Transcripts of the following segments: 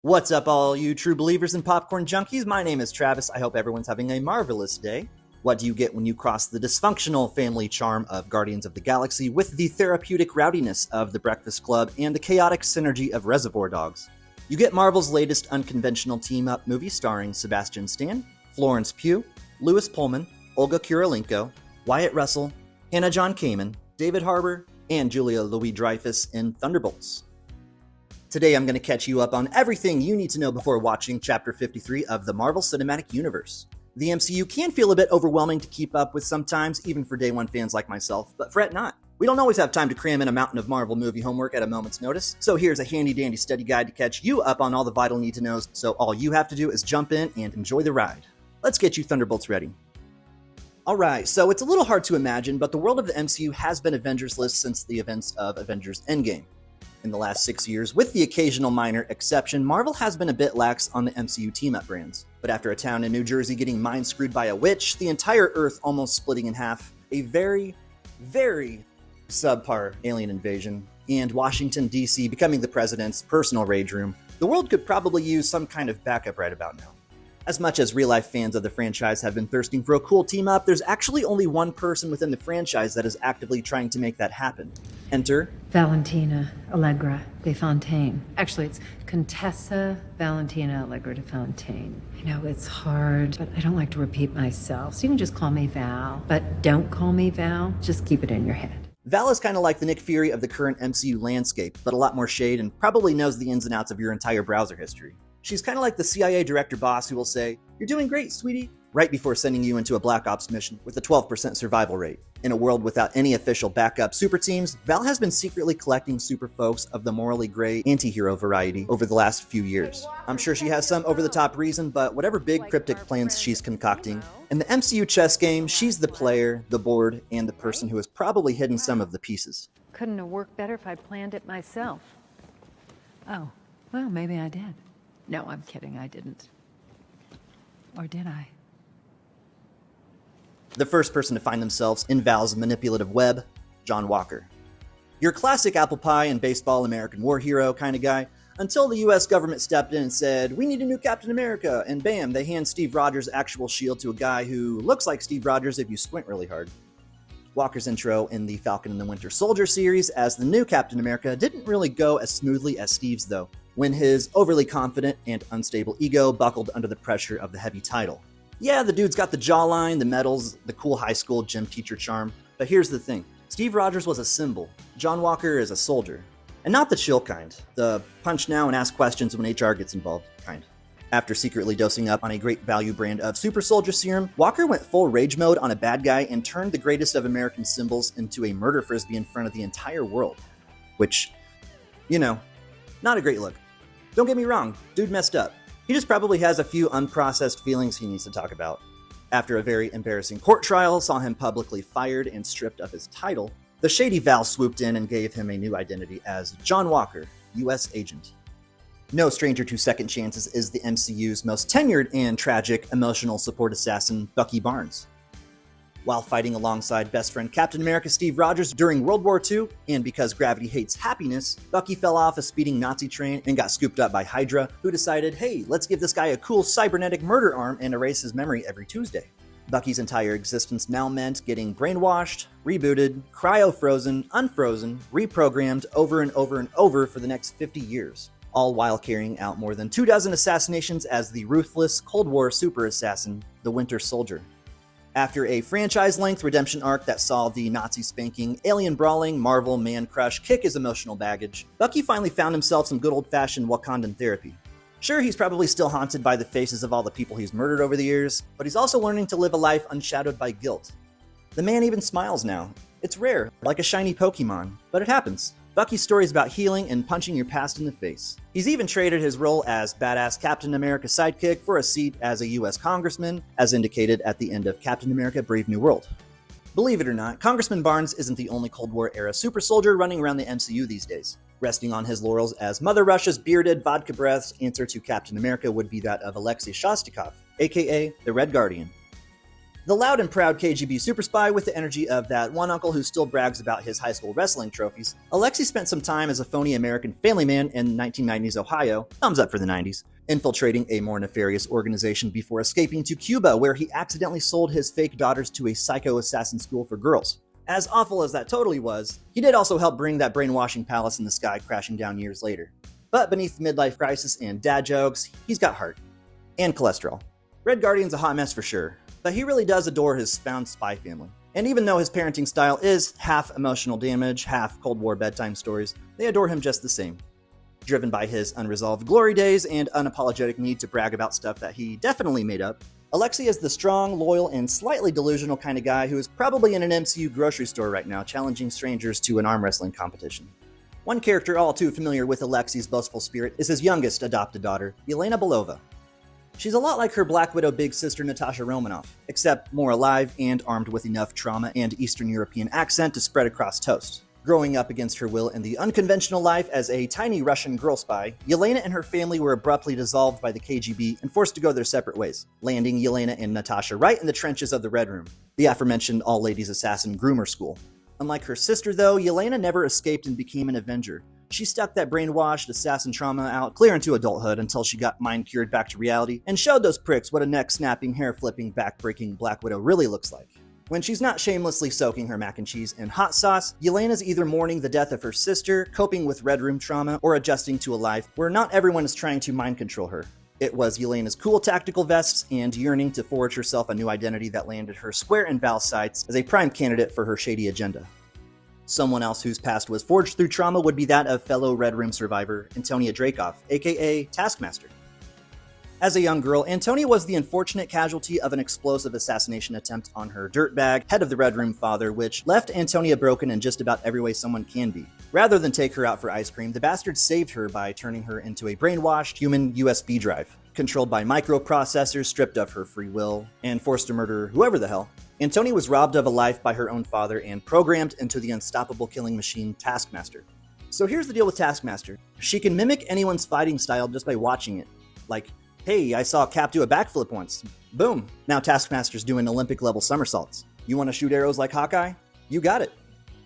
What's up, all you true believers and popcorn junkies? My name is Travis. I hope everyone's having a marvelous day. What do you get when you cross the dysfunctional family charm of Guardians of the Galaxy with the therapeutic rowdiness of The Breakfast Club and the chaotic synergy of Reservoir Dogs? You get Marvel's latest unconventional team-up movie starring Sebastian Stan, Florence Pugh, Louis Pullman, Olga Kurylenko, Wyatt Russell, Hannah John Kamen, David Harbour, and Julia Louis-Dreyfus in Thunderbolts. Today I'm going to catch you up on everything you need to know before watching Chapter 53 of the Marvel Cinematic Universe. The MCU can feel a bit overwhelming to keep up with sometimes, even for Day One fans like myself, but fret not. We don't always have time to cram in a mountain of Marvel movie homework at a moment's notice, so here's a handy-dandy study guide to catch you up on all the vital need-to-knows, so all you have to do is jump in and enjoy the ride. Let's get you Thunderbolts ready. Alright, so it's a little hard to imagine, but the world of the MCU has been Avengers-less since the events of Avengers Endgame. In the last 6 years, with the occasional minor exception, Marvel has been a bit lax on the MCU team-up brands. But after a town in New Jersey getting mind-screwed by a witch, the entire Earth almost splitting in half, a very, very subpar alien invasion, and Washington, D.C. becoming the president's personal rage room, the world could probably use some kind of backup right about now. As much as real-life fans of the franchise have been thirsting for a cool team-up, there's actually only one person within the franchise that is actively trying to make that happen. Enter Valentina Allegra de Fontaine. Actually, it's Contessa Valentina Allegra de Fontaine. I know it's hard, but I don't like to repeat myself, so you can just call me Val. But don't call me Val, just keep it in your head. Val is kind of like the Nick Fury of the current MCU landscape, but a lot more shade and probably knows the ins and outs of your entire browser history. She's kind of like the CIA director boss who will say, "You're doing great, sweetie," right before sending you into a Black Ops mission with a 12% survival rate. In a world without any official backup super teams, Val has been secretly collecting super folks of the morally gray anti-hero variety over the last few years. I'm sure she has some over-the-top reason, but whatever big cryptic plans she's concocting, in the MCU chess game, she's the player, the board, and the person who has probably hidden some of the pieces. Couldn't have worked better if I'd planned it myself. Oh, well, maybe I did. No, I'm kidding, I didn't. Or did I? The first person to find themselves in Val's manipulative web, John Walker. Your classic apple pie and baseball American war hero kind of guy, until the US government stepped in and said, "We need a new Captain America," and bam, they hand Steve Rogers' actual shield to a guy who looks like Steve Rogers if you squint really hard. Walker's intro in the Falcon and the Winter Soldier series as the new Captain America didn't really go as smoothly as Steve's though, when his overly confident and unstable ego buckled under the pressure of the heavy title. Yeah, the dude's got the jawline, the medals, the cool high school gym teacher charm, but here's the thing. Steve Rogers was a symbol. John Walker is a soldier. And not the chill kind, the punch now and ask questions when HR gets involved kind. After secretly dosing up on a great value brand of super soldier serum, Walker went full rage mode on a bad guy and turned the greatest of American symbols into a murder frisbee in front of the entire world. Which, not a great look. Don't get me wrong, dude messed up. He just probably has a few unprocessed feelings he needs to talk about. After a very embarrassing court trial saw him publicly fired and stripped of his title, the shady Val swooped in and gave him a new identity as John Walker, U.S. Agent. No stranger to second chances is the MCU's most tenured and tragic emotional support assassin, Bucky Barnes. While fighting alongside best friend Captain America Steve Rogers during World War II, and because gravity hates happiness, Bucky fell off a speeding Nazi train and got scooped up by Hydra, who decided, hey, let's give this guy a cool cybernetic murder arm and erase his memory every Tuesday. Bucky's entire existence now meant getting brainwashed, rebooted, cryo-frozen, unfrozen, reprogrammed over and over and over for the next 50 years, all while carrying out more than 24 assassinations as the ruthless Cold War super assassin, the Winter Soldier. After a franchise-length redemption arc that saw the Nazi-spanking, alien-brawling Marvel man-crush kick his emotional baggage, Bucky finally found himself some good old-fashioned Wakandan therapy. Sure, he's probably still haunted by the faces of all the people he's murdered over the years, but he's also learning to live a life unshadowed by guilt. The man even smiles now. It's rare, like a shiny Pokemon, but it happens. Bucky's story is about healing and punching your past in the face. He's even traded his role as badass Captain America sidekick for a seat as a US congressman, as indicated at the end of Captain America Brave New World. Believe it or not, Congressman Barnes isn't the only Cold War-era super soldier running around the MCU these days. Resting on his laurels as Mother Russia's bearded vodka breath's answer to Captain America would be that of Alexei Shostakov, aka the Red Guardian. The loud and proud KGB super spy with the energy of that one uncle who still brags about his high school wrestling trophies, Alexei spent some time as a phony American family man in 1990s Ohio, thumbs up for the 90s, infiltrating a more nefarious organization before escaping to Cuba, where he accidentally sold his fake daughters to a psycho assassin school for girls. As awful as that totally was, he did also help bring that brainwashing palace in the sky crashing down years later. But beneath midlife crisis and dad jokes, he's got heart. And cholesterol. Red Guardian's a hot mess for sure, but he really does adore his found spy family. And even though his parenting style is half emotional damage, half Cold War bedtime stories, they adore him just the same. Driven by his unresolved glory days and unapologetic need to brag about stuff that he definitely made up, Alexei is the strong, loyal, and slightly delusional kind of guy who is probably in an MCU grocery store right now challenging strangers to an arm wrestling competition. One character all too familiar with Alexei's boastful spirit is his youngest adopted daughter, Yelena Belova. She's a lot like her Black Widow big sister Natasha Romanoff, except more alive and armed with enough trauma and Eastern European accent to spread across toast. Growing up against her will in the unconventional life as a tiny Russian girl spy, Yelena and her family were abruptly dissolved by the KGB and forced to go their separate ways, landing Yelena and Natasha right in the trenches of the Red Room, the aforementioned all-ladies assassin groomer school. Unlike her sister, though, Yelena never escaped and became an Avenger. She stuck that brainwashed assassin trauma out clear into adulthood until she got mind-cured back to reality and showed those pricks what a neck-snapping, hair-flipping, back-breaking Black Widow really looks like. When she's not shamelessly soaking her mac and cheese in hot sauce, Yelena's either mourning the death of her sister, coping with Red Room trauma, or adjusting to a life where not everyone is trying to mind control her. It was Yelena's cool tactical vests and yearning to forge herself a new identity that landed her square in Val's sights as a prime candidate for her shady agenda. Someone else whose past was forged through trauma would be that of fellow Red Room survivor Antonia Dreykov, aka Taskmaster. As a young girl, Antonia was the unfortunate casualty of an explosive assassination attempt on her dirtbag, head of the Red Room father, which left Antonia broken in just about every way someone can be. Rather than take her out for ice cream, the bastards saved her by turning her into a brainwashed human USB drive, controlled by microprocessors, stripped of her free will, and forced to murder whoever the hell. Antonia was robbed of a life by her own father and programmed into the unstoppable killing machine Taskmaster. So here's the deal with Taskmaster. She can mimic anyone's fighting style just by watching it. Like, hey, I saw Cap do a backflip once. Boom. Now Taskmaster's doing Olympic-level somersaults. You want to shoot arrows like Hawkeye? You got it.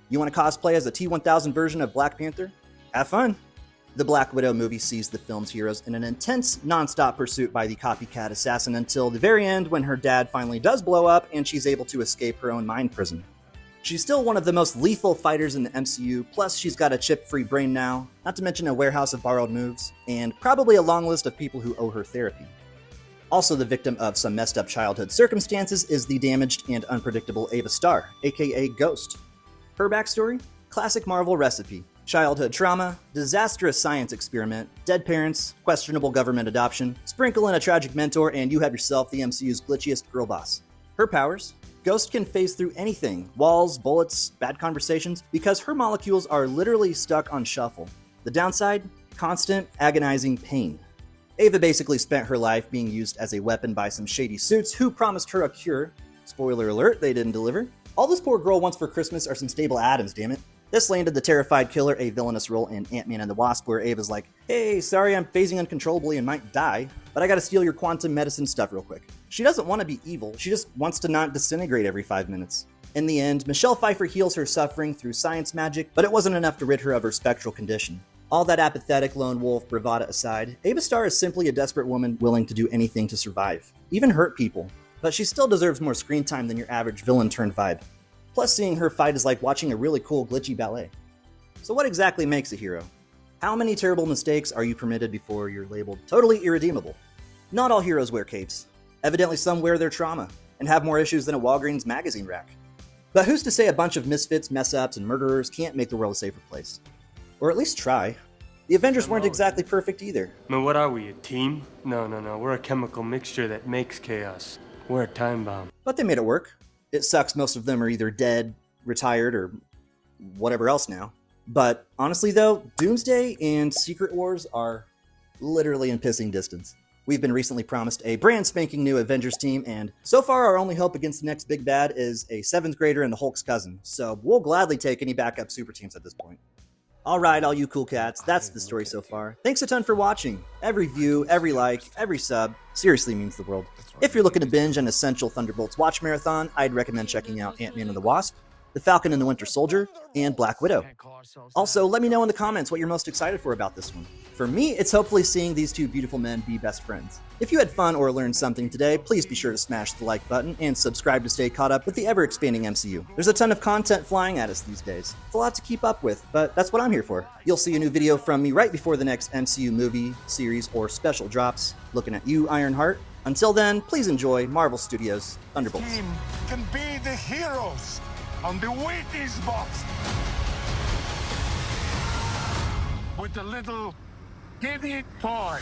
You want to cosplay as a T-1000 version of Black Panther? Have fun. The Black Widow movie sees the film's heroes in an intense, non-stop pursuit by the copycat assassin until the very end when her dad finally does blow up and she's able to escape her own mind prison. She's still one of the most lethal fighters in the MCU, plus she's got a chip-free brain now, not to mention a warehouse of borrowed moves, and probably a long list of people who owe her therapy. Also the victim of some messed up childhood circumstances is the damaged and unpredictable Ava Starr, aka Ghost. Her backstory? Classic Marvel recipe. Childhood trauma, disastrous science experiment, dead parents, questionable government adoption, sprinkle in a tragic mentor, and you have yourself the MCU's glitchiest girl boss. Her powers? Ghost can phase through anything, walls, bullets, bad conversations, because her molecules are literally stuck on shuffle. The downside? Constant, agonizing pain. Ava basically spent her life being used as a weapon by some shady suits who promised her a cure. Spoiler alert, they didn't deliver. All this poor girl wants for Christmas are some stable atoms, dammit. This landed the terrified killer a villainous role in Ant-Man and the Wasp, where Ava's like, hey, sorry I'm phasing uncontrollably and might die, but I gotta steal your quantum medicine stuff real quick. She doesn't want to be evil, she just wants to not disintegrate every 5 minutes. In the end, Michelle Pfeiffer heals her suffering through science magic, but it wasn't enough to rid her of her spectral condition. All that apathetic lone wolf bravado aside, Ava Starr is simply a desperate woman willing to do anything to survive, even hurt people. But she still deserves more screen time than your average villain turned vibe. Plus, seeing her fight is like watching a really cool glitchy ballet. So what exactly makes a hero? How many terrible mistakes are you permitted before you're labeled totally irredeemable? Not all heroes wear capes. Evidently some wear their trauma, and have more issues than a Walgreens magazine rack. But who's to say a bunch of misfits, mess-ups, and murderers can't make the world a safer place? Or at least try. The Avengers weren't exactly perfect either. Man, what are we, a team? No. We're a chemical mixture that makes chaos. We're a time bomb. But they made it work. It sucks most of them are either dead, retired, or whatever else now. But honestly though, Doomsday and Secret Wars are literally in pissing distance. We've been recently promised a brand spanking new Avengers team, and so far our only hope against the next big bad is a 7th grader and the Hulk's cousin, so we'll gladly take any backup super teams at this point. Alright, all you cool cats, that's the story so far. Thanks a ton for watching. Every view, every like, every sub seriously means the world. If you're looking to binge an essential Thunderbolts watch marathon, I'd recommend checking out Ant-Man and the Wasp, The Falcon and the Winter Soldier, and Black Widow. Also, let me know in the comments what you're most excited for about this one. For me, it's hopefully seeing these two beautiful men be best friends. If you had fun or learned something today, please be sure to smash the like button and subscribe to stay caught up with the ever-expanding MCU. There's a ton of content flying at us these days. It's a lot to keep up with, but that's what I'm here for. You'll see a new video from me right before the next MCU movie, series, or special drops. Looking at you, Ironheart. Until then, please enjoy Marvel Studios Thunderbolts. Team can be the heroes on the Wheaties box with a little kitty toy.